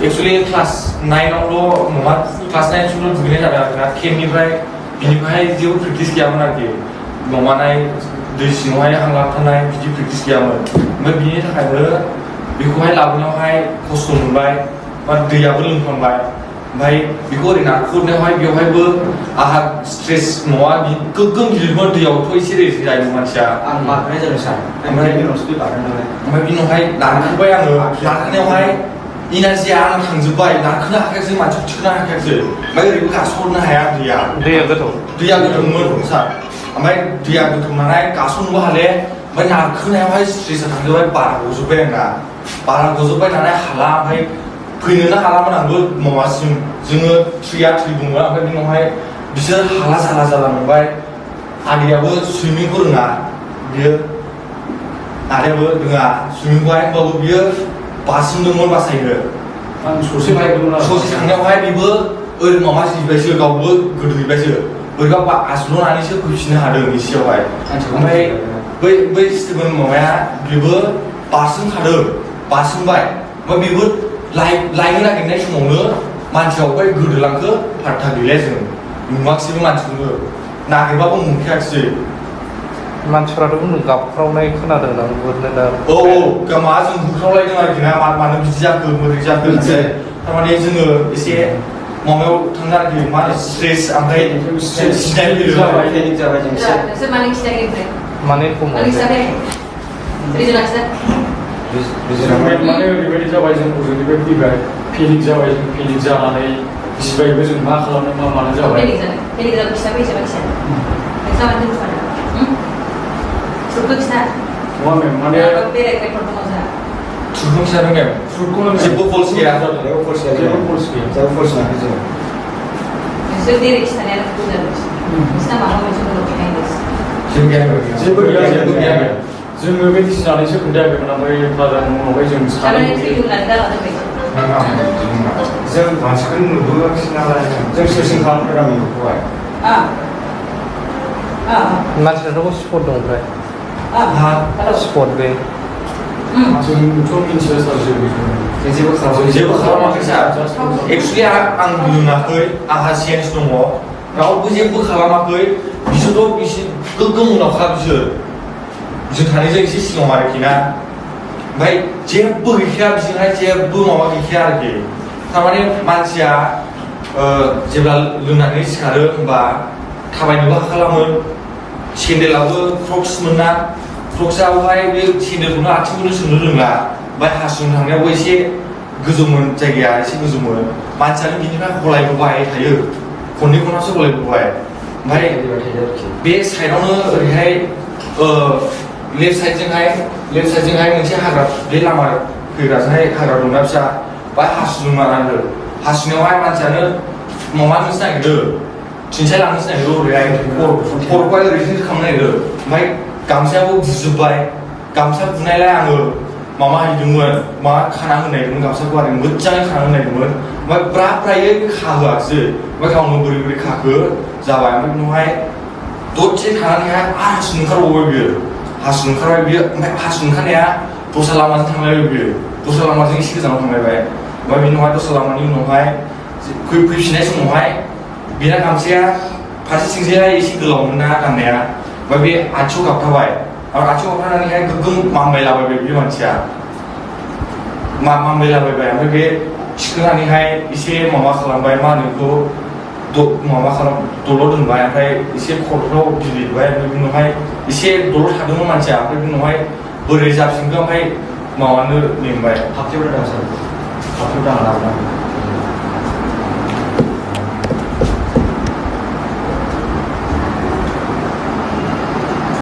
actually class 9आवल' नङा class 9 समाव दुगैनाय जादों आरोना केम्पनिफ्राय बिनिफ्राय जेबो प्रेक्टिस गैयामोन आरोखि माबानाय दै सिङावहाय हां लाबथानाय बिदि प्रेक्टिस गैयामोन ओमफ्राय बिनि थाखायनो बेखौहाय लाबोनायावहाय खस्थ' मोनबाय बा दैयाबो लोंफ्लांबाय ओमफ्राय बेखौ ओरै नारखुरनायावहाय बेवहायबो आहा स्ट्रेस नङा गोगोम गिलिरमोन दैयावथ' एसे रेजें जायोमोन मानसिया आं बारनाय जादों सार ओमफ्राय बिनि उनावसो बारनाय नालाय ओमफ्राय बिनि उनावहाय नारखोबाय आङो नारखोनायावहाय इनार्जिया आं थांजोब्बाय नारखोनो हाखायाखै मानसिखौ थिखोनो हाखायाखै ओमफ्य ओरैबो गास'हरनो हाया दैया गोथौमोन सार ओमफ्राय दैया गोथौ नालाय गास'नोबो हाले ओमफ्राय नारखोनायावहाय स्ट्रेसा थांजोब्बाय बारा गजोब्बाय आंना बारा गजोब्बाय नालाय हाला ओमफ्राय फैनोनो हालामोन आंबो माबासिम जोङो थ्रिया थ्रि बुङो ओमफ्राय बिनि उनावहाय बिसोर हाला जाला मोनबाय आदैयाबो सुइमिंखौ रोङा बियो आदैयाबो रोङा सुइमिंखौहाय होमबाबो बियो बारसोमदोंमोन बासायनो आं ससे थांनायावहाय बेबो ओरै माबा जिबायसो गावबो गोदोहैबायसो बोरैबा आज्ल'नानैसो फैफिननो हादों एसेयावहाय ओमफ्राय बै स्टिभेन माबाया बेबो बारसोमबाय ओमफ्राय बेबो लायनो नागिरनाय समावनो मानसिया अबेहाय गोदोलांखो फात्ता गैला जों नुवाखिसैबो मानसिखौबो नागिरबाबो मोनखायाखिसै मानसिफ्राथ' बुंदों गाबख्रावनाय खोनादों आं गुरनो दा माजों होख्रावलायदों आरोखि ना मानो बिदि जाखो बोरै जाखो थारमाने जोङो एसे माबायाव थांनो आरोखि मा होनो स्ट्रेस ओमफ्राय ट्रेनिं जाबाय जों नोंसोर माने खिथायाखै ओमफ्राय माने खमाव माने ओरैबायदि जाबाय जों हजोंनिफ्राय फैबाय पेनिक जाबाय जों पेनिक जानानै गिबायबो जों मा खालामनो मा मानो जाबाय पेनिक जाबाय खिथा फैसा नोंस्रा मानो दोनथ'वानो नङा मेम माने बेरायबाय दङ जोंहा ट्रुथखौ खिथादों मेम ट्रुथखौनो जेबो फल्स गैया जेबो फल्स नाखै जों नोंसोर जेरै खिथानायानो भुल जादों नोंसिना माबा मोनसे दङ बिहाइन्ड जेबो गैया जोङो मेडिसिन जानायसो खोन्थायाखैमोन ओमफ्राय फादारनि उनावहाय जों जों मानसिखौनो नुबोआखिसै नालाय जों सेसन खालामदों गामिखौहाय मानसिनाथ' स्पट दं ओमफ्राय स्पट बे जोंथ' मिन्थिया सार जेबो खालामाखै सार एक्सुवेलि आं लोङाखै आंहा सेन्स दङ रावबो जेबो खालामाखै बिसोरथ' गोगोम उनावखा बिसोर थानायजों एसे सिगाङाव आरोखि ना ओमफ्राय जेबो गैखाया बिसोरहाय जेबो माबा गैखाया आरोखि थारमाने मानसिया जेब्ला लोंनानै सिखारो होनबा थाबायनोबो हाखालामोन सेन्देलाबो क्रक्समोन ना क्रक्सआवहाय बे सेन्देलखौनो आथिंखौनो सोंनो रोंला ओमफ्राय हासुनो थांनायावबो एसे गोजौमोन जायगाया एसे गोजौमोन मानसियानो बिनिफ्राय हलायबोबाय थायो खननै खनथामसो हलायबोबाय ओमफ्राय बे साइडआवनो ओरैहाय लेफ्ट साइडजोंहाय मोनसे हाग्रा बे लामा फैग्राजोंहाय हाग्रा दंना फिसा बाहाय हासुदोंमोन आरो हासुनायावहाय मानसियानो माबानोसो नागिरदों थिनसाय लांनोसो नागिरदों ओरैहाय खर'खौहाय ओरैजोंसो खालामनो नागिरदों ओमफ्राय गामसायाबो बुजोब्बाय गामसा बुनायलाय आङो माबा हैदोंमोन माबा खाना होनो नागिरदोंमोन गामसाखौ आरो मोजाङै खाना होनो नागिरदोंमोन ओमफ्राय ब्रायै खाहोआखिसै ओमफ्राय गावनो बोरै खाखो जाबाय ओमफ्य उनावहाय दसे थानानैहाय हासुनो ओंखारबावबाय बियो ओमफ्राय हासुनो ओंखारनाया दस्रा लामाजों थांलायबाय बियो दस्रा लामाजों एसे गोजानाव थांलायबाय ओमफ्राय बिनि उनावहाय दस्रा लामानि उनावहाय फैफिननाय समावहाय बेना गामसाया फारसेथिंजाय एसे गोलावमोन ना गाननाया ओमफ्राय बे आथिङाव गाबथाबाय आथिङाव गाबथानानैहाय गोगोम मामबायलाबायबाय बे मानसिया मामबायलाबायबाय ओमफ्राय बे थिखोनानैहाय एसे माबा खालामबाय मा होनो बेखौ दलर दोनबाय ओमफ्राय एसे खर'फ्राव गिलिरबाय ओमफ्राय बिनि उनावहाय एसे दलर थादोंमोन मानसिया ओमफ्राय बिनि उनावहाय बोरै जाफिनखो ओमफ्य माबानो लेंबाय हाबथेयाव दाङा सार हाबथेयाव दाङा लाबोनांगौ